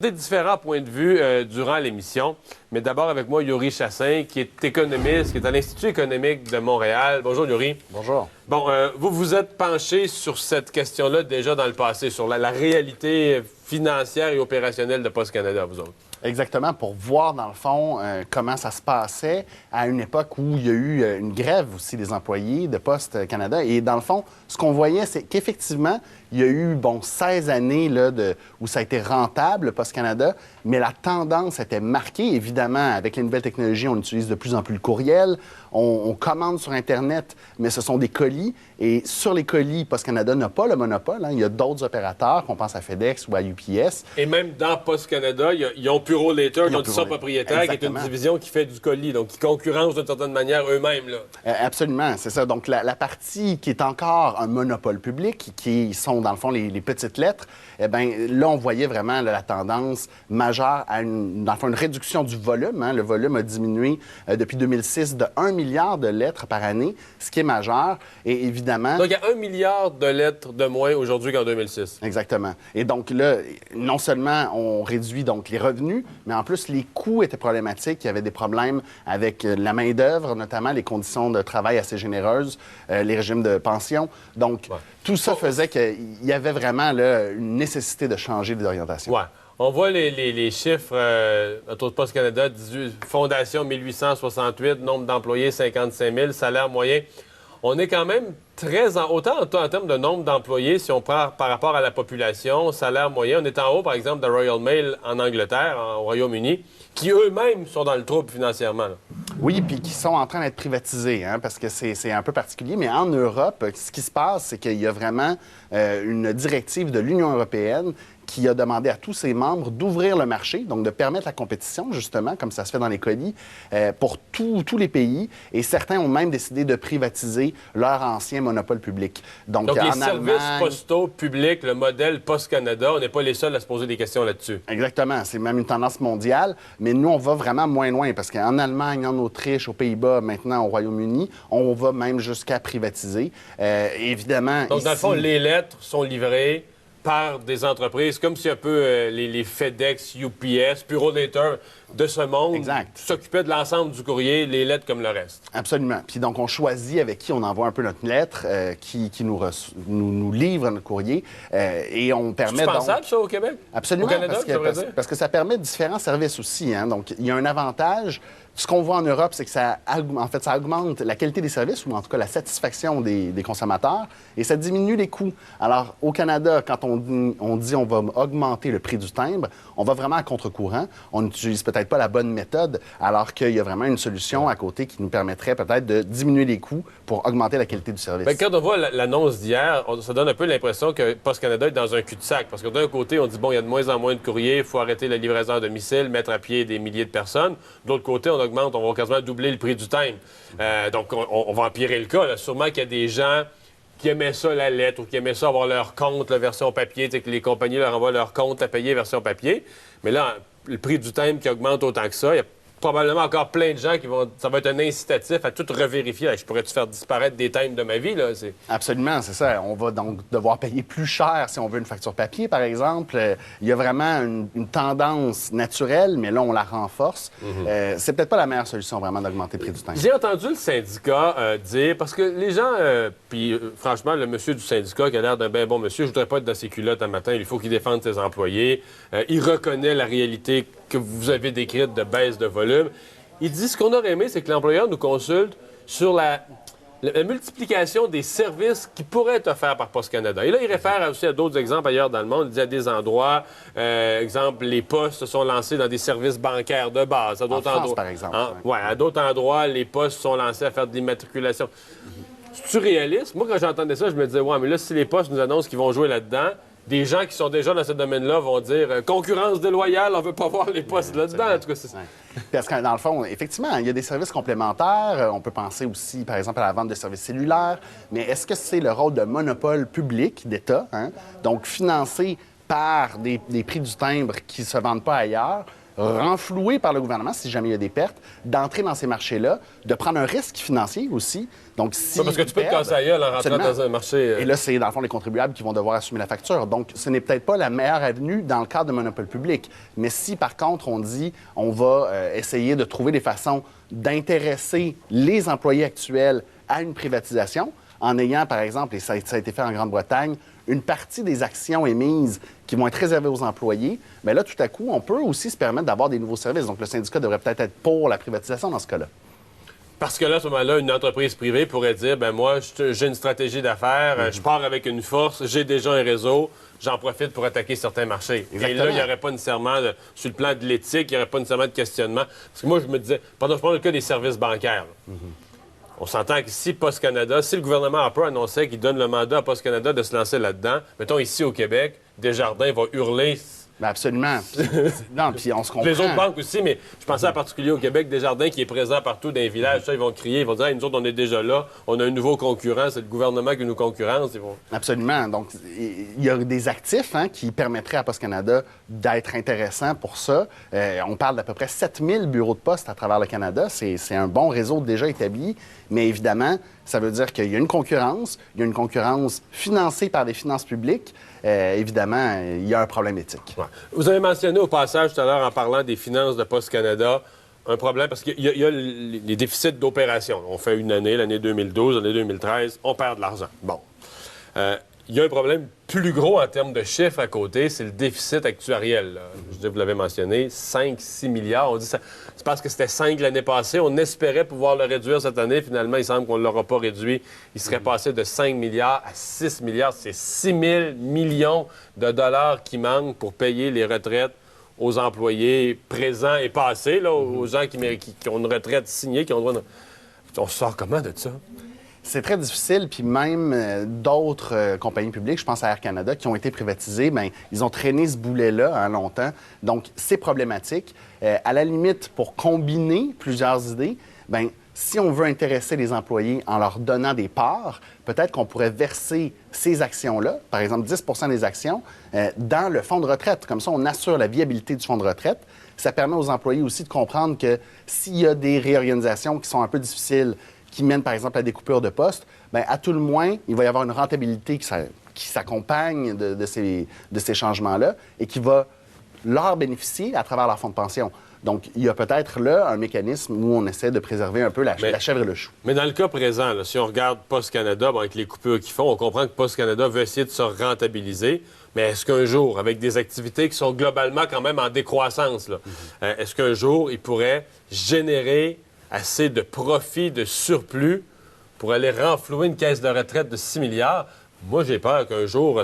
Des différents points de vue durant l'émission. Mais d'abord avec moi, Yuri Chassin, qui est économiste, qui est à l'Institut économique de Montréal. Bonjour, Yuri. Bonjour. Bon, vous vous êtes penché sur cette question-là déjà dans le passé, sur la réalité financière et opérationnelle de Post Canada, vous autres. Exactement, pour voir, dans le fond, comment ça se passait à une époque où il y a eu une grève aussi des employés de Post Canada. Et dans le fond, ce qu'on voyait, c'est qu'effectivement, il y a eu, 16 années là, où ça a été rentable, Post Canada, mais la tendance était marquée. Évidemment, avec les nouvelles technologies, on utilise de plus en plus le courriel. On commande sur Internet, mais ce sont des colis. Et sur les colis, Post Canada n'a pas le monopole. Hein. Il y a d'autres opérateurs, qu'on pense à FedEx ou à UPS. Et même dans Post Canada, ils ont Puro Later, qui ont son propriétaire, qui est une division qui fait du colis, donc qui concurrence d'une certaine manière eux-mêmes. Là. Absolument, c'est ça. Donc, la partie qui est encore un monopole public, qui sont, dans le fond, les petites lettres, eh bien, là, on voyait vraiment là, la tendance majeure à dans le fond, une réduction du volume. Hein. Le volume a diminué depuis 2006 de 1 milliard de lettres par année, ce qui est majeur. Et évidemment... Donc, il y a 1 milliard de lettres de moins aujourd'hui qu'en 2006. Exactement. Et donc là, non seulement on réduit donc les revenus, mais en plus, les coûts étaient problématiques. Il y avait des problèmes avec la main-d'œuvre, notamment les conditions de travail assez généreuses, les régimes de pension. Donc, tout ça faisait qu'il y avait vraiment là, une nécessité de changer d'orientation. Ouais. On voit les chiffres autour de Post Canada, 18, fondation 1868, nombre d'employés 55 000, salaire moyen. On est quand même autant en termes de nombre d'employés, si on prend par rapport à la population, salaire moyen, on est en haut, par exemple, de Royal Mail en Angleterre, au Royaume-Uni, qui eux-mêmes sont dans le trouble financièrement. Là. Oui, puis qui sont en train d'être privatisés, hein, parce que c'est un peu particulier. Mais en Europe, ce qui se passe, c'est qu'il y a vraiment une directive de l'Union européenne qui a demandé à tous ses membres d'ouvrir le marché, donc de permettre la compétition, justement, comme ça se fait dans les colis, pour tous les pays. Et certains ont même décidé de privatiser leur ancien monopole public. Donc les services postaux publics, le modèle Post Canada, on n'est pas les seuls à se poser des questions là-dessus. Exactement. C'est même une tendance mondiale. Mais nous, on va vraiment moins loin, parce qu'en Allemagne, en Autriche, aux Pays-Bas, maintenant au Royaume-Uni, on va même jusqu'à privatiser. Évidemment, donc, ici... dans le fond, les lettres sont livrées par des entreprises, comme si un peu les FedEx, UPS, Puro Later de ce monde s'occupaient de l'ensemble du courrier, les lettres comme le reste. Absolument. Puis donc, on choisit avec qui on envoie un peu notre lettre, qui nous livre notre courrier, et on permet donc... C'est pensable, ça, au Québec? Absolument, au Canada, parce que ça permet différents services aussi. Hein. Donc, il y a un avantage. Ce qu'on voit en Europe, c'est que ça augmente la qualité des services, ou en tout cas la satisfaction des consommateurs, et ça diminue les coûts. Alors, au Canada, quand on dit on va augmenter le prix du timbre, on va vraiment à contre-courant. On n'utilise peut-être pas la bonne méthode, alors qu'il y a vraiment une solution à côté qui nous permettrait peut-être de diminuer les coûts pour augmenter la qualité du service. Bien, quand on voit l'annonce d'hier, ça donne un peu l'impression que Post Canada est dans un cul-de-sac. Parce que d'un côté, on dit, bon, il y a de moins en moins de courriers, il faut arrêter la livraison à domicile, mettre à pied des milliers de personnes. De l'autre côté, on va quasiment doubler le prix du time. Donc, on va empirer le cas. Là. Sûrement qu'il y a des gens qui aimaient ça, la lettre, ou qui aimaient ça avoir leur compte, la version papier, que les compagnies leur envoient leur compte à payer version papier. Mais là, le prix du time qui augmente autant que ça, il y a probablement encore plein de gens qui vont... Ça va être un incitatif à tout revérifier. Je pourrais-tu faire disparaître des times de ma vie, là? Absolument, c'est ça. On va donc devoir payer plus cher si on veut une facture papier, par exemple. Il y a vraiment une tendance naturelle, mais là, on la renforce. C'est peut-être pas la meilleure solution, vraiment, d'augmenter le prix du time. J'ai entendu le syndicat dire... Parce que les gens... puis, franchement, le monsieur du syndicat, qui a l'air d'un bien bon monsieur, je voudrais pas être dans ses culottes un matin. Il faut qu'il défende ses employés. Il reconnaît la réalité que vous avez décrite de baisse de volume. Il dit ce qu'on aurait aimé, c'est que l'employeur nous consulte sur la multiplication des services qui pourraient être offerts par Post Canada. Et là, il réfère aussi à d'autres exemples ailleurs dans le monde. Il dit à des endroits, exemple, les postes se sont lancés dans des services bancaires de base. À d'autres endroits, par exemple. À d'autres endroits, les postes se sont lancés à faire de l'immatriculation. C'est-tu réaliste? Moi, quand j'entendais ça, je me disais, ouais, mais là, si les postes nous annoncent qu'ils vont jouer là-dedans, des gens qui sont déjà dans ce domaine-là vont dire concurrence déloyale, on veut pas voir les postes là-dedans. En tout cas, Parce que dans le fond, effectivement, il y a des services complémentaires. On peut penser aussi, par exemple, à la vente de services cellulaires. Mais est-ce que c'est le rôle de monopole public d'État, hein? Donc financé par des prix du timbre qui ne se vendent pas ailleurs, renfloués par le gouvernement, si jamais il y a des pertes, d'entrer dans ces marchés-là, de prendre un risque financier aussi. Donc, si parce que tu peux te casser la gueule en rentrant dans un marché. Et là, c'est dans le fond les contribuables qui vont devoir assumer la facture. Donc, ce n'est peut-être pas la meilleure avenue dans le cadre de monopole public. Mais si, par contre, on dit on va essayer de trouver des façons d'intéresser les employés actuels à une privatisation, en ayant, par exemple, et ça a été fait en Grande-Bretagne, une partie des actions émises qui vont être réservées aux employés, mais là, tout à coup, on peut aussi se permettre d'avoir des nouveaux services. Donc, le syndicat devrait peut-être être pour la privatisation dans ce cas-là. Parce que là, à ce moment-là, une entreprise privée pourrait dire, ben moi, j'ai une stratégie d'affaires, je pars avec une force, j'ai déjà un réseau, j'en profite pour attaquer certains marchés. Exactement. Et là, il n'y aurait pas nécessairement, sur le plan de l'éthique, il n'y aurait pas nécessairement de questionnement. Parce que moi, je me disais, je prends le cas des services bancaires. On s'entend que si Post Canada, si le gouvernement a peu annoncé qu'il donne le mandat à Post Canada de se lancer là-dedans, mettons ici au Québec, Desjardins va hurler. Bien, absolument. Non, puis on se comprend. Les autres banques aussi, mais je pensais en particulier au Québec, Desjardins qui est présent partout dans les villages, ça, ils vont crier, ils vont dire hey, nous autres, on est déjà là, on a un nouveau concurrent, c'est le gouvernement qui nous concurrence. Ils vont... Absolument. Donc, il y a des actifs qui permettraient à Post Canada d'être intéressants pour ça. On parle d'à peu près 7000 bureaux de poste à travers le Canada. C'est un bon réseau déjà établi, mais évidemment, ça veut dire qu'il y a une concurrence, financée par des finances publiques. Évidemment, il y a un problème éthique. Ouais. Vous avez mentionné au passage tout à l'heure, en parlant des finances de Post Canada, un problème parce qu'il y a les déficits d'opération. On fait une année, l'année 2012, l'année 2013, on perd de l'argent. Bon. Il y a un problème plus gros en termes de chiffres à côté, c'est le déficit actuariel. Là. Je dis, vous l'avez mentionné, 5-6 milliards. On dit c'est parce que c'était 5 l'année passée. On espérait pouvoir le réduire cette année. Finalement, il semble qu'on ne l'aura pas réduit. Il serait passé de 5 milliards à 6 milliards. C'est 6 000 millions de dollars qui manquent pour payer les retraites aux employés présents et passés, là, aux gens qui ont une retraite signée, qui ont droit de... On sort comment de ça? C'est très difficile, puis même d'autres compagnies publiques, je pense à Air Canada, qui ont été privatisées, bien, ils ont traîné ce boulet-là longtemps. Donc, c'est problématique. À la limite, pour combiner plusieurs idées, bien, si on veut intéresser les employés en leur donnant des parts, peut-être qu'on pourrait verser ces actions-là, par exemple 10 des actions, dans le fonds de retraite. Comme ça, on assure la viabilité du fonds de retraite. Ça permet aux employés aussi de comprendre que s'il y a des réorganisations qui sont un peu difficiles, qui mènent, par exemple, à des coupures de postes, bien, à tout le moins, il va y avoir une rentabilité qui s'accompagne de ces changements-là et qui va leur bénéficier à travers leur fonds de pension. Donc, il y a peut-être là un mécanisme où on essaie de préserver un peu la chèvre et le chou. Mais dans le cas présent, là, si on regarde Post Canada, avec les coupures qu'ils font, on comprend que Post Canada veut essayer de se rentabiliser. Mais est-ce qu'un jour, avec des activités qui sont globalement quand même en décroissance, là, est-ce qu'un jour, il pourrait générer assez de profit, de surplus pour aller renflouer une caisse de retraite de 6 milliards? Moi, j'ai peur qu'un jour,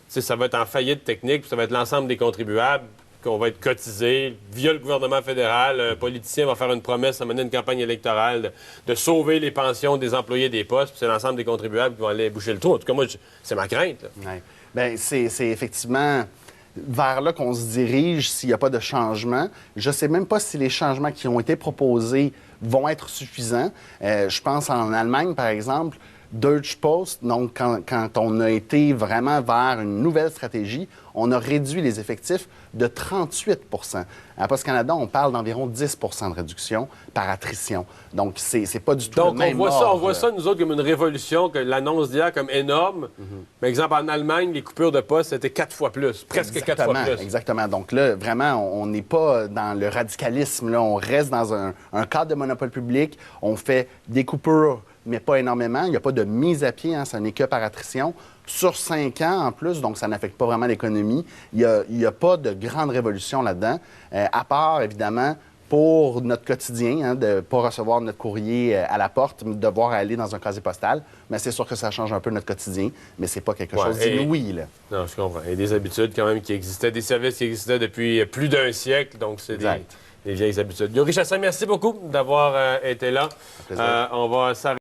ça va être en faillite technique, puis ça va être l'ensemble des contribuables qu'on va être cotisés via le gouvernement fédéral. Un politicien va faire une promesse à mener une campagne électorale de sauver les pensions des employés des postes, puis c'est l'ensemble des contribuables qui vont aller boucher le trou. En tout cas, moi, c'est ma crainte. Ouais. Bien, c'est effectivement vers là qu'on se dirige s'il n'y a pas de changement. Je ne sais même pas si les changements qui ont été proposés vont être suffisants. Je pense en Allemagne, par exemple, Deutsche Post, donc quand on a été vraiment vers une nouvelle stratégie, on a réduit les effectifs de 38 À Post Canada, on parle d'environ 10 de réduction par attrition. Donc, c'est pas du tout le même on ordre. voit ça, nous autres, comme une révolution, que l'annonce d'hier comme énorme. Par exemple, en Allemagne, les coupures de postes, c'était 4 fois plus, presque 4 fois plus. Exactement. Donc là, vraiment, on n'est pas dans le radicalisme. Là. On reste dans un cadre de monopole public. On fait des coupures, mais pas énormément. Il n'y a pas de mise à pied, ça n'est que par attrition. Sur 5 ans en plus, donc ça n'affecte pas vraiment l'économie. Il n'y a pas de grande révolution là-dedans, à part, évidemment, pour notre quotidien, de ne pas recevoir notre courrier à la porte, de devoir aller dans un casier postal. Mais c'est sûr que ça change un peu notre quotidien, mais c'est pas quelque chose d'inouï, là. Non, je comprends. Il y a des habitudes quand même qui existaient, des services qui existaient depuis plus d'un siècle, donc c'est des vieilles habitudes. Yuri Chassin, merci beaucoup d'avoir été là. On va s'arrêter.